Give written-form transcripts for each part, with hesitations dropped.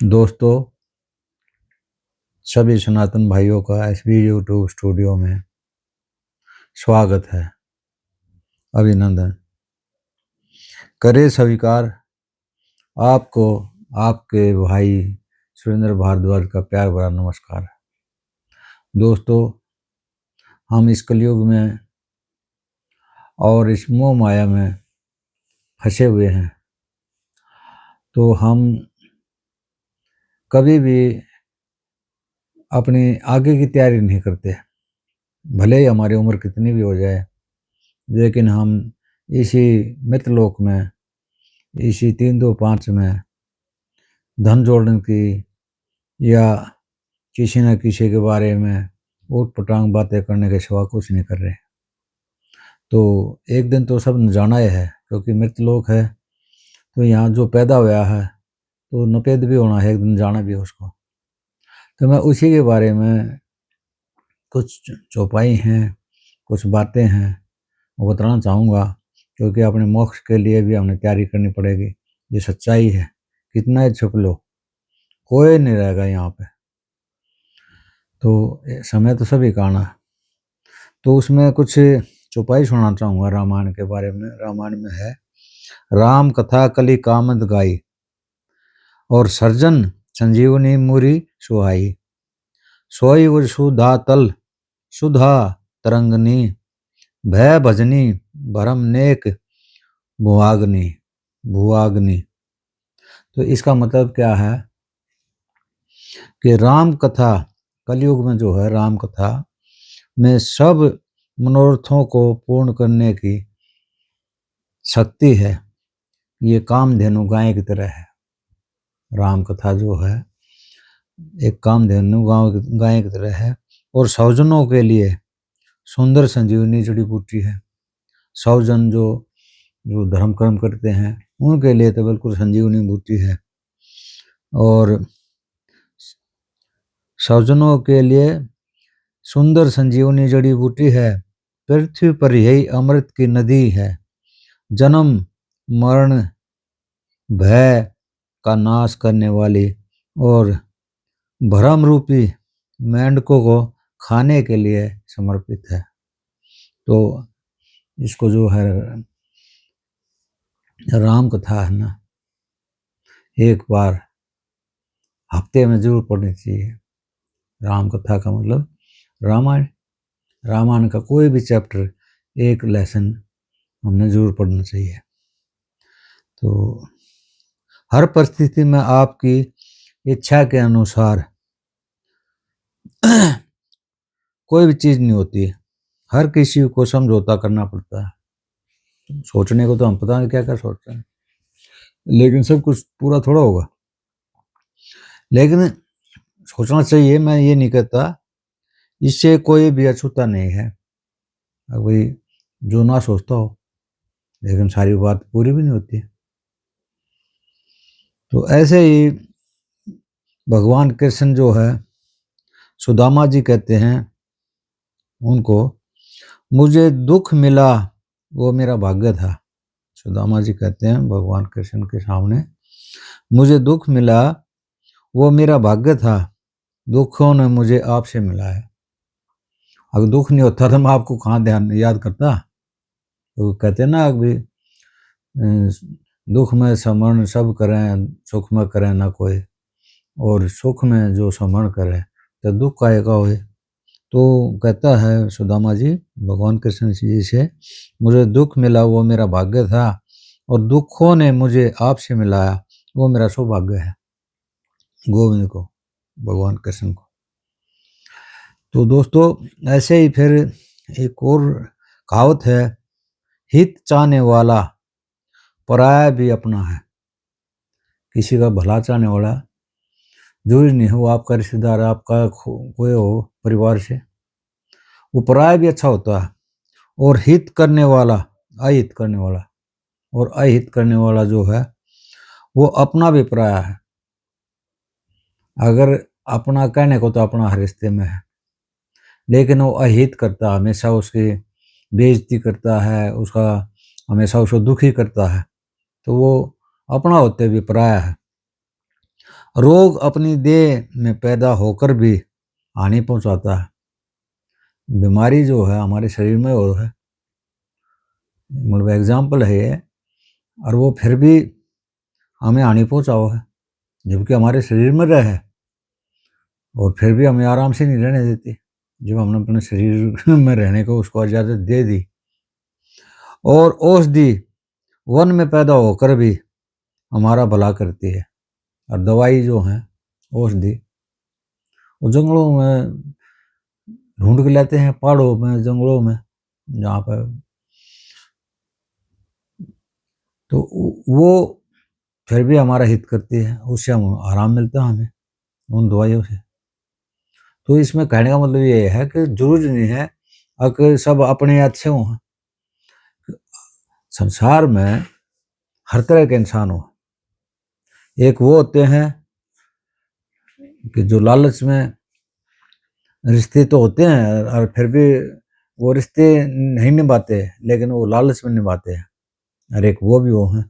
दोस्तों, सभी सनातन भाइयों का इस यूट्यूब स्टूडियो में स्वागत है। अभिनंदन करे स्वीकार आपको आपके भाई सुरेंद्र भारद्वाज का प्यार भरा नमस्कार। दोस्तों, हम इस कलयुग में और इस मोह माया में फंसे हुए हैं, तो हम कभी भी अपनी आगे की तैयारी नहीं करते। भले ही हमारी उम्र कितनी भी हो जाए, लेकिन हम इसी मृतलोक में, इसी 3-2-5 में धन जोड़ने की या किसी न किसी के बारे में ऊट पटांग बातें करने के सिवा कुछ नहीं कर रहे। तो एक दिन तो सब जाना ही है, क्योंकि मृतलोक है, तो यहाँ जो पैदा हुआ है तो नपेद भी होना है, एक दिन जाना भी है उसको। तो मैं उसी के बारे में कुछ चौपाई हैं, कुछ बातें हैं, वो बताना चाहूँगा, क्योंकि अपने मोक्ष के लिए भी हमें तैयारी करनी पड़ेगी। ये सच्चाई है, कितना ही छुप लो, कोई नहीं रहेगा यहाँ पे। तो समय तो सभी का आना है। तो उसमें कुछ चौपाई सुनाना चाहूँगा रामायण के बारे में। रामायण में है, राम कथा कलि कामद गाई, और सर्जन संजीवनी मुरी सुहाई। सोई उर सुधा तल सुधा तरंगनी, भय भजनी भरम नेक भुआग्नि भुआग्नि। तो इसका मतलब क्या है कि राम कथा, कलयुग में जो है राम कथा में सब मनोरथों को पूर्ण करने की शक्ति है। ये कामधेनु गाय की तरह है। राम कथा जो है एक कामधेनु गाय की तरह है, और सौजनों के लिए सुंदर संजीवनी जड़ी बूटी है। सौजन जो जो धर्म कर्म करते हैं उनके लिए तो बिल्कुल संजीवनी बूटी है, और सौजनों के लिए सुंदर संजीवनी जड़ी बूटी है। पृथ्वी पर यही अमृत की नदी है, जन्म मरण भय का नाश करने वाली, और भ्रम रूपी मेंढकों को खाने के लिए समर्पित है। तो इसको जो है राम कथा है ना, एक बार हफ्ते में जरूर पढ़नी चाहिए। राम कथा का मतलब रामायण, रामायण का कोई भी चैप्टर, एक लेसन हमने जरूर पढ़ना चाहिए। तो हर परिस्थिति में आपकी इच्छा के अनुसार कोई भी चीज़ नहीं होती है, हर किसी को समझौता करना पड़ता है। सोचने को तो हम पता नहीं क्या क्या सोचते हैं, लेकिन सब कुछ पूरा थोड़ा होगा। लेकिन सोचना चाहिए, मैं ये नहीं कहता, इससे कोई भी अछूता नहीं है। अभी जो ना सोचता हो, लेकिन सारी बात पूरी भी नहीं होती। तो ऐसे ही भगवान कृष्ण जो है, सुदामा जी कहते हैं उनको, मुझे दुख मिला वो मेरा भाग्य था। सुदामा जी कहते हैं भगवान कृष्ण के सामने, मुझे दुख मिला वो मेरा भाग्य था, दुखों ने मुझे आपसे मिला है। अगर दुख नहीं होता तो मैं आपको कहाँ ध्यान याद करता। तो कहते हैं ना, अभी दुख में स्मरण सब करें, सुख में करें ना कोई, और सुख में जो स्मरण करे तो दुख काहेगा होए। तो कहता है सुदामा जी भगवान कृष्ण जी से, मुझे दुख मिला वो मेरा भाग्य था, और दुखों ने मुझे आपसे मिलाया वो मेरा सौभाग्य है। गोविंद को, भगवान कृष्ण को। तो दोस्तों, ऐसे ही फिर एक और कहावत है, हित चाहने वाला पराया भी अपना है। किसी का भला चाहने वाला जरूरी नहीं हो आपका रिश्तेदार, आपका कोई हो परिवार से, वो पराया भी अच्छा होता है। और हित करने वाला, अहित करने वाला, और अहित करने वाला जो है वो अपना भी पराया है। अगर अपना कहने को तो अपना हर रिश्ते में है, लेकिन वो अहित करता, हमेशा उसकी बेइज्जती करता है, उसका हमेशा उसको दुखी करता है, तो वो अपना होते भी पराया है। रोग अपनी देह में पैदा होकर भी हानि पहुंचाता है। बीमारी जो है हमारे शरीर में वो है, मतलब एग्जाम्पल है ये, और वो फिर भी हमें हानि पहुंचाओ है, जबकि हमारे शरीर में रहे और फिर भी हमें आराम से नहीं रहने देती, जब हमने अपने शरीर में रहने को उसको इजाज़त दे दी। और औषधि वन में पैदा होकर भी हमारा भला करती है, और दवाई जो है औषधि वो जंगलों में ढूंढ के लाते हैं, पहाड़ों में, जंगलों में, जहाँ पर तो वो फिर भी हमारा हित करती है, उससे हम आराम मिलता है हमें उन दवाइयों से। तो इसमें कहने का मतलब ये है कि जरूरी नहीं है कि सब अपने अच्छे हों। संसार में हर तरह के इंसान हो। एक वो होते हैं कि जो लालच में रिश्ते तो होते हैं और फिर भी वो रिश्ते नहीं निभाते, लेकिन वो लालच में निभाते हैं। और एक वो भी वो हैं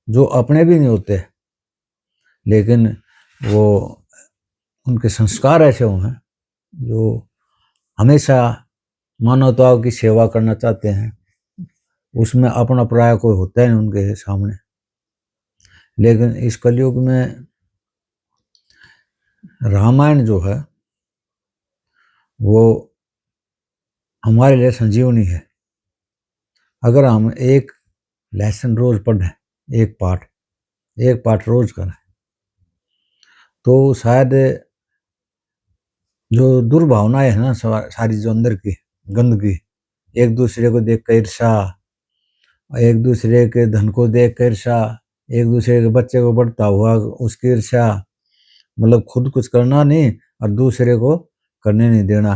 जो अपने भी नहीं होते, लेकिन वो उनके संस्कार ऐसे हुए हैं जो हमेशा मानवताओं की सेवा करना चाहते हैं। उसमें अपना पराया कोई होता है नहीं उनके सामने। लेकिन इस कलयुग में रामायण जो है वो हमारे लिए संजीवनी है। अगर हम एक लेसन रोज पढ़ें, एक पाठ रोज करें, तो शायद जो दुर्भावनाएं है ना सारी जो अंदर की गंदगी, एक दूसरे को देख कर ईर्ष्या, एक दूसरे के धन को देख कर ईर्ष्या, एक दूसरे के बच्चे को बढ़ता हुआ उसकी ईर्ष्या, मतलब खुद कुछ करना नहीं और दूसरे को करने नहीं देना।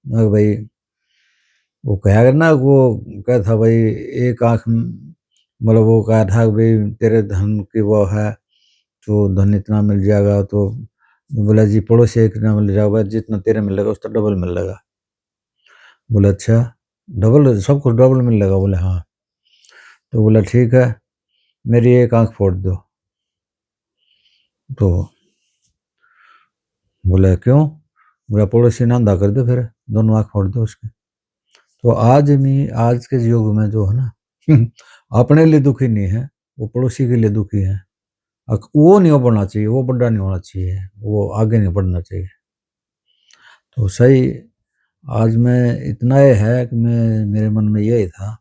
भाई वो कहा करना, वो क्या था भाई, एक आंख मतलब वो कहा था भाई तेरे धन की वो है तो धन इतना मिल जाएगा, तो बोला जी पड़ोसी इतना मिल जाएगा, जितना तेरे मिलेगा उसका डबल मिलेगा। बोले अच्छा डबल, सब कुछ डबल मिलेगा? बोले हाँ। तो बोला ठीक है मेरी एक आंख फोड़ दो। तो बोले क्यों? बोला पड़ोसी ना अंधा कर दो, फिर दोनों आंख फोड़ दो उसके। तो आज के युग में जो है ना अपने लिए दुखी नहीं है, वो पड़ोसी के लिए दुखी है। वो नहीं बढ़ना चाहिए, वो बड़ा नहीं होना चाहिए, वो आगे नहीं बढ़ना चाहिए। तो सही आज मैं इतना ही है कि मैं मेरे मन में यही था,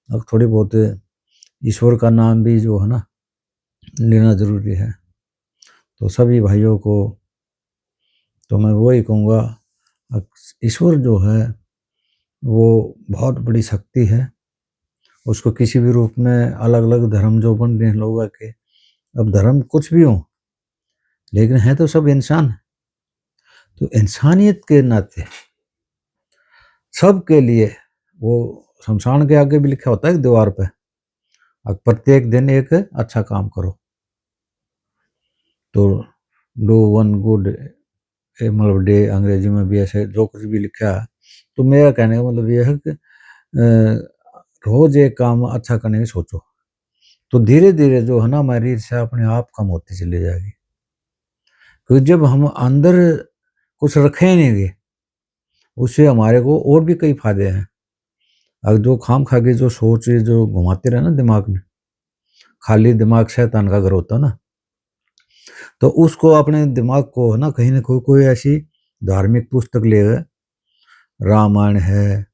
अब थोड़ी बहुत ईश्वर का नाम भी जो है ना लेना जरूरी है। तो सभी भाइयों को तो मैं वही कहूँगा, ईश्वर जो है वो बहुत बड़ी शक्ति है। उसको किसी भी रूप में अलग अलग धर्म जो बन रहे हैं लोगों के, अब धर्म कुछ भी हो लेकिन है तो सब इंसान। तो इंसानियत के नाते सबके लिए वो शमशान के आगे भी लिखा होता है दीवार पे, प्रत्येक दिन एक अच्छा काम करो। तो डू वन गुड मतलब डे, अंग्रेजी में भी ऐसे जो कुछ भी लिखा है। तो मेरा कहने का मतलब यह है कि रोज एक काम अच्छा करने की सोचो, तो धीरे धीरे जो है ना हमारी ईर्ष्या अपने आप कम होती चली जाएगी। क्योंकि जब हम अंदर कुछ रखेंगे उससे हमारे को और भी कई फायदे हैं। अब जो खाम खा के जो सोच जो घुमाते रहे ना दिमाग में, खाली दिमाग शैतान का घर होता ना, तो उसको अपने दिमाग को है ना कहीं ना कोई ऐसी धार्मिक पुस्तक ले गए, रामायण है,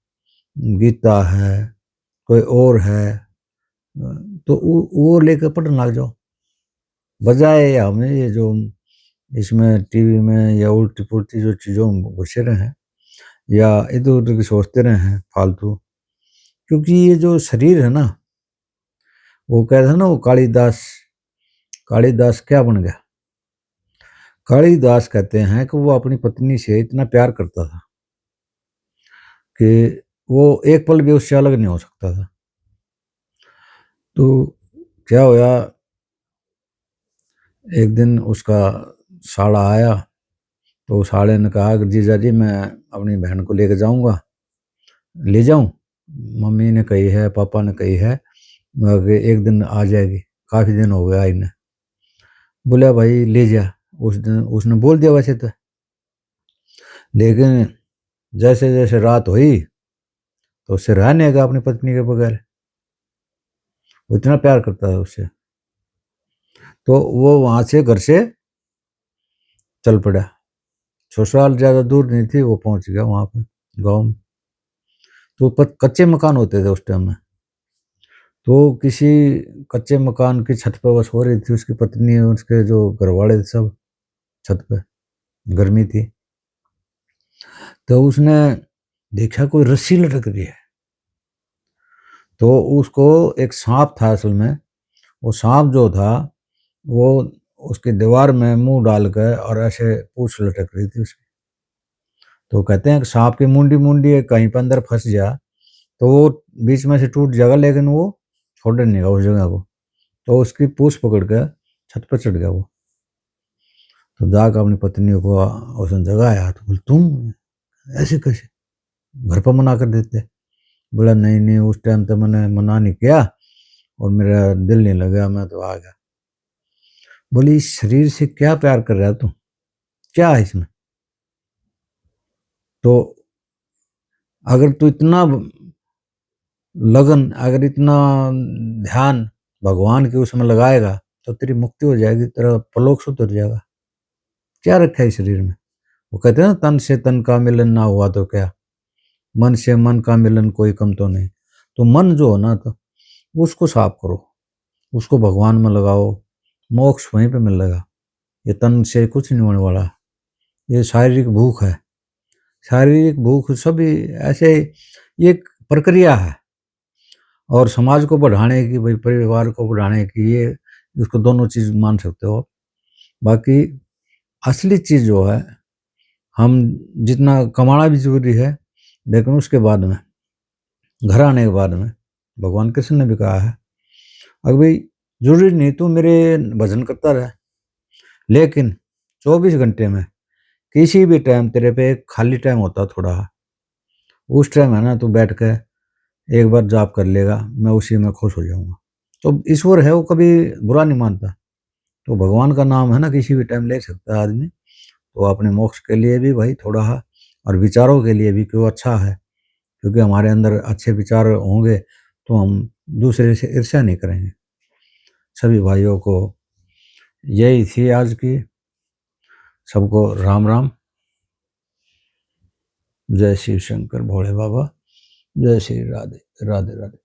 गीता है, कोई और है, तो वो लेकर पढ़ने लग जाओ, बजाय हमें ये जो इसमें टीवी में या उल्टी पुल्टी जो चीज़ों में घुसे रहे हैं या इधर उधर की सोचते रहे हैं फालतू। क्योंकि ये जो शरीर है ना, वो कहते हैं ना वो कालिदास क्या बन गया? कालिदास कहते हैं कि वो अपनी पत्नी से इतना प्यार करता था कि वो एक पल भी उससे अलग नहीं हो सकता था। तो क्या होया, एक दिन उसका साला आया, तो साले ने कहा कि जीजा जी मैं अपनी बहन को लेकर जाऊंगा, ले जाऊं? मम्मी ने कही है, पापा ने कही है कि एक दिन आ जाएगी, काफ़ी दिन हो गया इन्हें। बोला भाई ले जा, उस दिन उसने बोल दिया वैसे तो, लेकिन जैसे जैसे रात हुई तो उससे रहा नहीं गया अपनी पत्नी के बगैर, वो इतना प्यार करता है उससे। तो वो वहां से घर से चल पड़ा। ससुराल ज़्यादा दूर नहीं थी, वो पहुंच गया वहां पे गाँव में। तो कच्चे मकान होते थे उस टाइम में। तो किसी कच्चे मकान की छत पे बस हो रही थी उसकी पत्नी और उसके जो घरवाले थे सब छत पे, गर्मी थी। तो उसने देखा कोई रस्सी लटक रही है। तो उसको एक सांप था असल में, वो सांप जो था वो उसकी दीवार में मुंह डाल कर और ऐसे पूंछ लटक रही थी उसकी। तो कहते हैं कि सांप की मुंडी मुंडी है, कहीं पर अंदर फंस गया तो वो बीच में से टूट जाएगा, लेकिन वो छोड़ नहीं उस जगह को। तो उसकी पूंछ पकड़ कर छत पर चढ़ गया वो। तो जाकर अपनी पत्नी को उसने जगाया तो बोले तुम ऐसे कैसे, घर पर मना कर देते। बोला नहीं नहीं, उस टाइम तो मैंने मना नहीं किया और मेरा दिल नहीं लगा, मैं तो आ गया। बोली इस शरीर से क्या प्यार कर रहा है तू, क्या है इसमें? तो अगर तू इतना लगन, अगर इतना ध्यान भगवान के उसमें लगाएगा तो तेरी मुक्ति हो जाएगी, तेरा परलोक सुधर जाएगा। क्या रखा है इस शरीर में? वो कहते हैं ना, तन से तन का मिलन ना हुआ तो क्या, मन से मन का मिलन कोई कम तो नहीं। तो मन जो हो ना, तो उसको साफ करो, उसको भगवान में लगाओ, मोक्ष वहीं पे मिलेगा। ये तन से कुछ नहीं होने वाला। ये शारीरिक भूख है, शारीरिक भूख सभी ऐसे, ये एक प्रक्रिया है। और समाज को बढ़ाने की, भाई परिवार को बढ़ाने की, ये इसको दोनों चीज़ मान सकते हो। बाकी असली चीज़ जो है, हम जितना कमाना भी जरूरी है, लेकिन उसके बाद में, घर आने के बाद में, भगवान कृष्ण ने भी कहा है अगर भाई जरूरी नहीं तू मेरे भजन करता रहे, लेकिन 24 घंटे में किसी भी टाइम तेरे पे खाली टाइम होता थोड़ा, उस टाइम है ना तू बैठ के एक बार जाप कर लेगा, मैं उसी में खुश हो जाऊंगा। तो ईश्वर है, वो कभी बुरा नहीं मानता। तो भगवान का नाम है ना, किसी भी टाइम ले सकता है आदमी। तो अपने मोक्ष के लिए भी भाई थोड़ा है, और विचारों के लिए भी क्यों अच्छा है, क्योंकि हमारे अंदर अच्छे विचार होंगे तो हम दूसरे से ईर्ष्या नहीं करेंगे। सभी भाइयों को यही थी आज की। सबको राम राम। जय शिव शंकर भोले बाबा। जय श्री राधे राधे राधे।